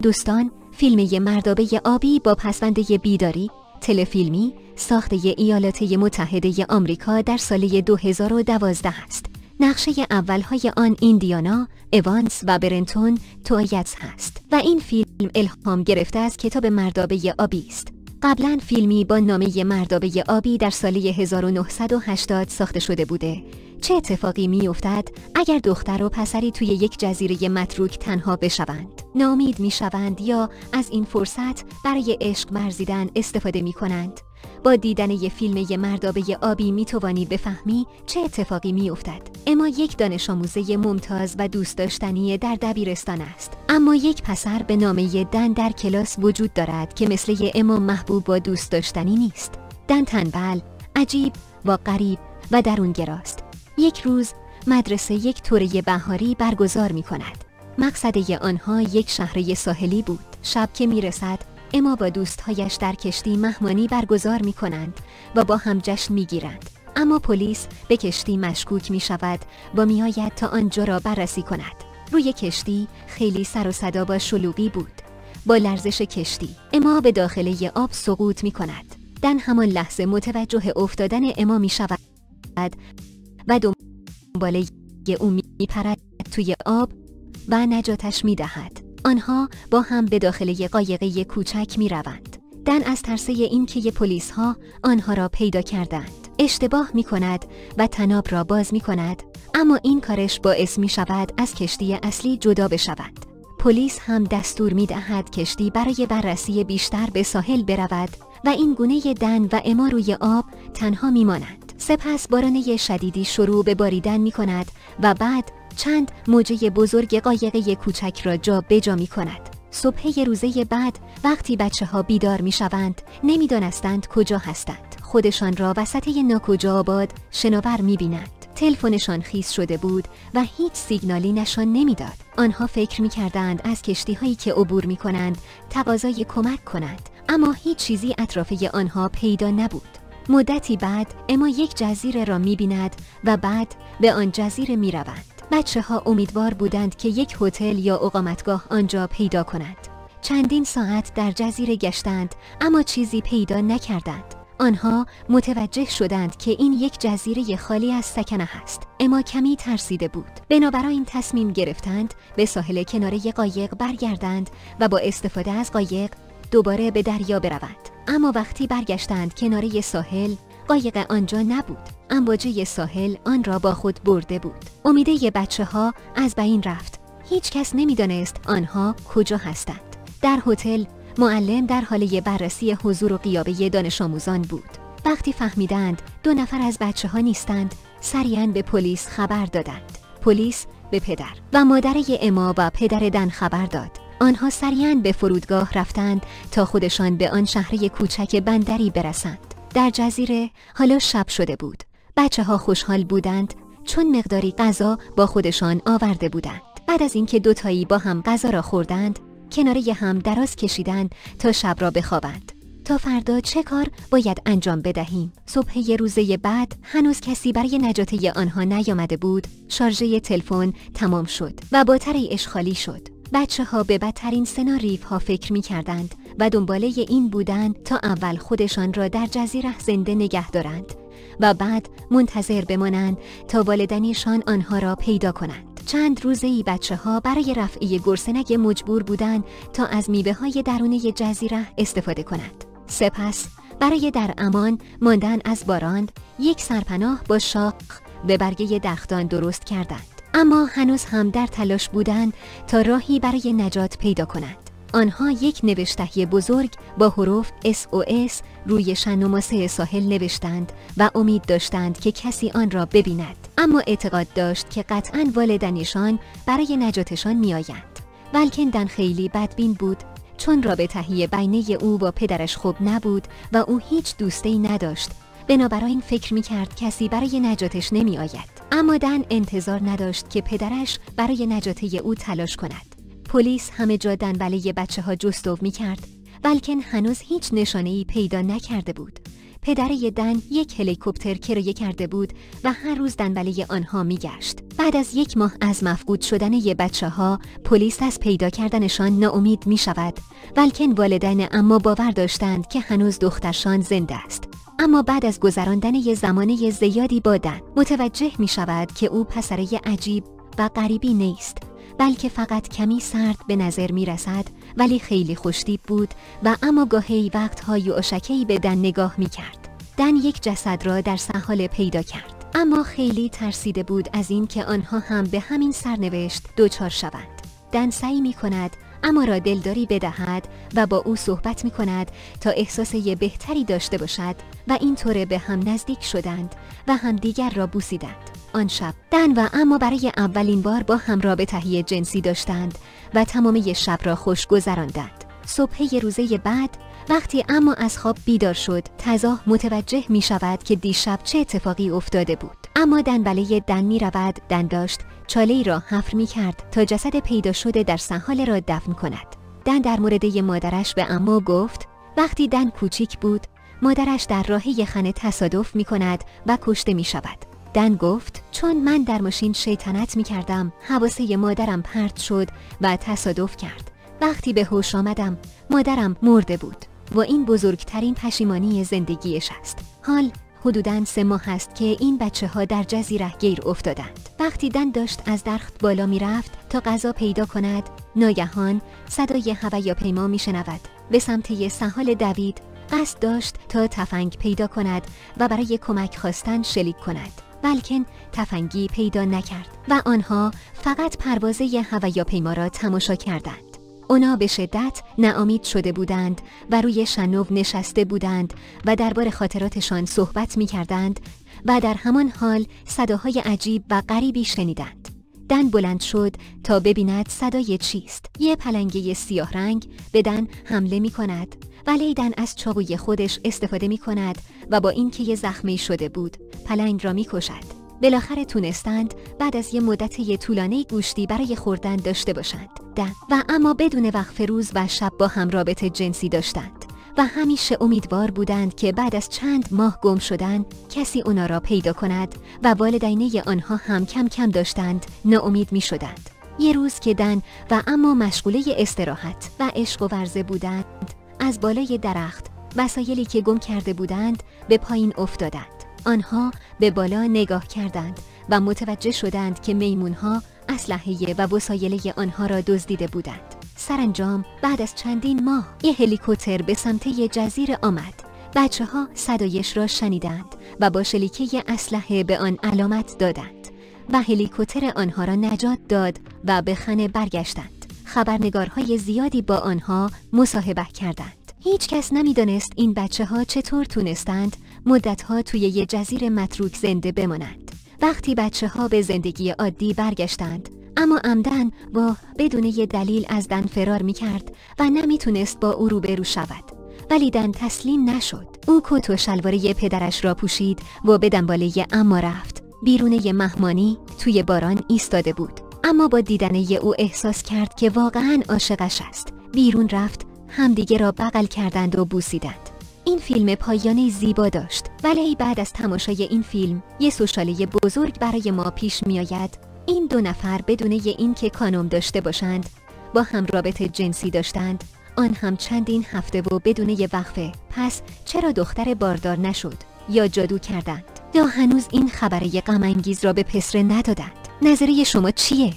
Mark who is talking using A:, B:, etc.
A: دوستان، فیلم مردابه آبی با پسوند بیداری تلفیلمی ساخته ایالات متحده آمریکا در سال 2012 است. نقشه اولهای آن ایندیانا، اوانس و برنتون تویتس هست و این فیلم الهام گرفته از کتاب مردابه آبی است. قبلا فیلمی با نامه مردابه آبی در سال 1980 ساخته شده بوده. چه اتفاقی میافتد اگر دختر و پسری توی یک جزیره متروک تنها بشوند؟ ناامید میشوند یا از این فرصت برای عشق ورزیدن استفاده میکنند؟ با دیدن یک فیلم مردابه آبی میتوانی بفهمی چه اتفاقی میافتد. اما یک دانش آموزه ممتاز و دوست داشتنی در دبیرستان است، اما یک پسر به نام دن در کلاس وجود دارد که مثل اما محبوب و دوست داشتنی نیست. دن تنبل، عجیب و غریب و درونگراست. یک روز مدرسه یک توره بهاری برگزار می کند. مقصد آنها یک شهر ساحلی بود. شب که می رسد اما با دوستهایش در کشتی مهمانی برگزار می کنند و با هم جشن می گیرند. اما پلیس به کشتی مشکوک می شود و می آید تا آنجا را بررسی کند. روی کشتی خیلی سر و صدا با شلوغی بود. با لرزش کشتی اما به داخل آب سقوط می کند. دن همان لحظه متوجه افتادن اما می شود و دنباله او می پرد توی آب و نجاتش می دهد. آنها با هم به داخل قایقه کوچک می روند. دن از ترس این که پلیس ها آنها را پیدا کردند اشتباه می کند و طناب را باز می کند، اما این کارش باعث می شود از کشتی اصلی جدا بشود. پلیس هم دستور می دهد کشتی برای بررسی بیشتر به ساحل برود و این گونه دن و اما روی آب تنها می مانند. سپس باران شدیدی شروع به باریدن می کند و بعد چند موجه بزرگ قایقه کوچک را جا به جا می کند. صبح روزه بعد وقتی بچه ها بیدار می شوند نمی دانستند کجا هستند. خودشان را وسط ناکجا آباد شناور می بینند. تلفنشان خیس شده بود و هیچ سیگنالی نشان نمیداد. آنها فکر می کردند از کشتی هایی که عبور می کنند تقاضای کمک کنند، اما هیچ چیزی اطراف آنها پیدا نبود. مدتی بعد اما یک جزیره را می بیند و بعد به آن جزیره می روند. بچه ها امیدوار بودند که یک هتل یا اقامتگاه آنجا پیدا کنند. چندین ساعت در جزیره گشتند اما چیزی پیدا نکردند. آنها متوجه شدند که این یک جزیره خالی از سکنه است. اما کمی ترسیده بود. بنابراین تصمیم گرفتند به ساحل کناره قایق برگردند و با استفاده از قایق دوباره به دریا بروند. اما وقتی برگشتند کناره ساحل، قایق آنجا نبود. امواجه ساحل آن را با خود برده بود. امیده بچه ها از بین رفت. هیچ کس نمیدانست آنها کجا هستند. در هتل معلم در حال بررسی حضور و غیاب دانش آموزان بود. وقتی فهمیدند 2 نفر از بچه ها نیستند، سریعاً به پلیس خبر دادند. پلیس به پدر و مادر اما و پدر دن خبر داد. آنها سریعاً به فرودگاه رفتند تا خودشان به آن شهر کوچک بندری برسند. در جزیره حالا شب شده بود. بچه ها خوشحال بودند چون مقداری غذا با خودشان آورده بودند. بعد از اینکه 2 تایی با هم غذا را خوردند، کناره هم دراز کشیدند تا شب را بخوابند. تا فردا چه کار باید انجام بدهیم؟ صبح روزه بعد هنوز کسی برای نجات آنها نیامده بود. شارژه تلفن تمام شد و باتری اشغالی شد. بچه ها به بدترین سناریو ها فکر می کردند و دنباله این بودند تا اول خودشان را در جزیره زنده نگه دارند و بعد منتظر بمانند تا والدینشان آنها را پیدا کنند. چند روزه‌ای بچه ها برای رفع گرسنگی مجبور بودند تا از میوه های درون جزیره استفاده کنند. سپس برای در امان ماندن از باران یک سرپناه با شاخ به برگه درختان درست کردند. اما هنوز هم در تلاش بودند تا راهی برای نجات پیدا کنند. آنها یک نوشته بزرگ با حروف SOS روی شن‌نماسه ساحل نوشتند و امید داشتند که کسی آن را ببیند، اما اعتقاد داشت که قطعاً والدینشان برای نجاتشان میآیند. ولکن دن خیلی بدبین بود چون رابطه بین او و پدرش خوب نبود و او هیچ دوستی نداشت. بنابراین فکر می‌کرد کسی برای نجاتش نمی‌آید. اما دن انتظار نداشت که پدرش برای نجات او تلاش کند. پلیس همه جا دنباله بچه ها جستجو می‌کرد، ولکن هنوز هیچ نشانه‌ای پیدا نکرده بود. پدر دن یک هلیکوپتر کرایه کرده بود و هر روز دنباله آنها میگشت. بعد از 1 ماه از مفقود شدن بچه‌ها، پلیس از پیدا کردنشان ناامید میشود. ولکن والدین اما باور داشتند که هنوز دخترشان زنده است. اما بعد از گذراندن زمان زیادی با دن، متوجه می شود که او پسره عجیب و غریبی نیست، بلکه فقط کمی سرد به نظر می رسد، ولی خیلی خوشتیپ بود و اما گاهی وقت‌های عشقی به دن نگاه می کرد. دن یک جسد را در ساحل پیدا کرد، اما خیلی ترسیده بود از این که آنها هم به همین سرنوشت دچار شوند. دن سعی می کند اما را دلداری بدهد و با او صحبت می کند تا احساس بهتری داشته باشد و اینطور به هم نزدیک شدند و همدیگر را بوسیدند. آن شب دن و اما برای اولین بار با هم رابطه‌ای جنسی داشتند و تمامی شب را خوش گذراندند. صبح روزه بعد وقتی اما از خواب بیدار شد، تزاح متوجه می شود که دیشب چه اتفاقی افتاده بود. اما دنباله دن می رود. دن داشت چاله‌ای را حفر می کرد تا جسد پیدا شده در ساحل را دفن کند. دن در مورد مادرش به اما گفت وقتی دن کوچیک بود، مادرش در راه خانه تصادف می کند و کشته می شود. دن گفت چون من در ماشین شیطنت می کردم، حواسه مادرم پرت شد و تصادف کرد. وقتی به هوش آمدم، مادرم مرده بود و این بزرگترین پشیمانی زندگیش است. حال حدوداً 3 ماه است که این بچه‌ها در جزیره گیر افتادند. وقتی دن داشت از درخت بالا می رفت تا غذا پیدا کند، ناگهان صدای هواپیما می شنود. به سمت ساحل دوید، قصد داشت تا تفنگ پیدا کند و برای کمک خواستن شلیک کند. ولکن تفنگی پیدا نکرد و آنها فقط پروازه هواپیما را تماشا کردند. اونا به شدت ناامید شده بودند و روی شنو نشسته بودند و درباره خاطراتشان صحبت می کردند و در همان حال صداهای عجیب و غریبی شنیدند. دن بلند شد تا ببیند صدای چیست. یه پلنگه سیاه رنگ به دن حمله می کند، ولی دن از چاقوی خودش استفاده می کند و با اینکه یه زخمی شده بود، پلنگ را می کشد. بالاخره تونستند بعد از یه مدت طولانی گوشتی برای خوردن داشته باشند. و اما بدون وقف روز و شب با هم رابطه جنسی داشتند و همیشه امیدوار بودند که بعد از چند ماه گم شدن کسی اونا را پیدا کند و والدین آنها هم کم کم داشتند ناامید می شدند. یه روز که دن و اما مشغوله استراحت و عشق و ورزه بودند، از بالای درخت وسایلی که گم کرده بودند به پایین افتادند. آنها به بالا نگاه کردند و متوجه شدند که میمونها اسلحه و وسایل آنها را دزدیده بودند. سرانجام بعد از چندین ماه یک هلیکوپتر به سمت جزیره آمد. بچه‌ها صدایش را شنیدند و با شلیکه اسلحه به آن علامت دادند و هلیکوپتر آنها را نجات داد و به خانه برگشتند. خبرنگارهای زیادی با آنها مصاحبه کردند. هیچ کس نمی‌دانست این بچه‌ها چطور تونستند مدت‌ها توی یه جزیره متروک زنده بمانند. وقتی بچه‌ها به زندگی عادی برگشتند، اما عمدن با بدون یه دلیل از دن فرار می‌کرد و نمی‌تونست با او روبرو شود. ولی دن تسلیم نشد. او کت و شلوار پدرش را پوشید و به دنباله اما رفت. بیرون مهمانی توی باران ایستاده بود، اما با دیدن او احساس کرد که واقعاً عاشقش است. بیرون رفت، همدیگه را بغل کردند و بوسیدند. این فیلم پایان زیبا داشت، ولی بعد از تماشای این فیلم یه سوشاله بزرگ برای ما پیش می آید. این 2 نفر بدون این که کانوم داشته باشند با هم رابطه جنسی داشتند، آن هم چندین هفته و بدون یه وقفه. پس چرا دختر باردار نشد یا جادو کردند یا هنوز این خبر غم انگیز را به پسر ندادند؟ نظریه شما چیه؟